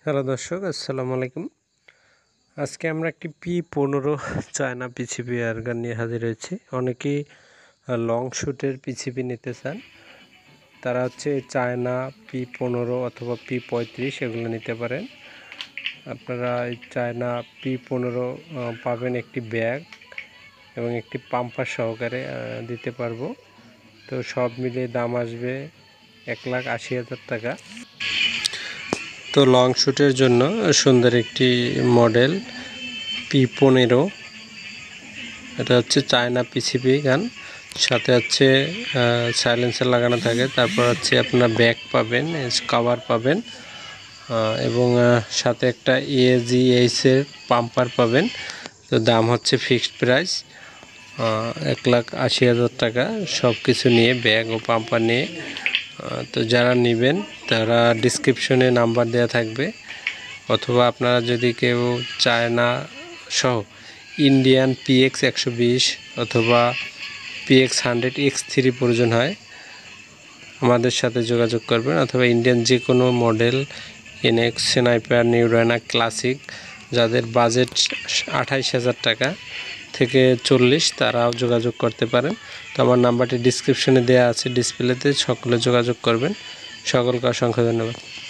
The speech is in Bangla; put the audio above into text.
হ্যালো দর্শক, আসসালামু আলাইকুম। আজকে আমরা একটি P15 চায়না পিসিবি এয়ারগান নিয়ে হাজির হয়েছি। অনেকেই লং শ্যুটের পিসিবি নিতে চান, তারা হচ্ছে চায়না P15 অথবা P35 এগুলো নিতে পারেন। আপনারা এই চায়না P15 পাবেন একটি ব্যাগ এবং একটি পাম্পার সহকারে দিতে পারবো। তো সব মিলিয়ে দাম আসবে 1,80,000 টাকা। তো লং শ্যুটের জন্য সুন্দর একটি মডেল P15, এটা হচ্ছে চায়না পিসিবি গান, সাথে হচ্ছে সাইলেন্সার লাগানো থাকে। তারপর হচ্ছে আপনার ব্যাগ পাবেন, কভার পাবেন এবং সাথে একটা AGH-এর পাম্পার পাবেন। তো দাম হচ্ছে ফিক্সড প্রাইস 1,80,000 টাকা, সব কিছু নিয়ে, ব্যাগ ও পাম্পার নিয়ে। তো যারা নেবেন তারা ডিসক্রিপশনে নাম্বার দেওয়া থাকবে, অথবা আপনারা যদি কেউ চায়না সহ ইন্ডিয়ান PX 120 অথবা PX 100 X3 প্রয়োজন হয় আমাদের সাথে যোগাযোগ করবেন, অথবা ইন্ডিয়ান যে কোনো মডেল NX, স্নাইপার, নিউরানা, ক্লাসিক, যাদের বাজেট 28,000 টাকা থেকে 40, তারাও যোগাযোগ করতে পারেন। তো আমার নাম্বারটি ডিসক্রিপশনে দেওয়া আছে ডিসপ্লেতে, সকলে যোগাযোগ করবেন। সকলকে অসংখ্য ধন্যবাদ।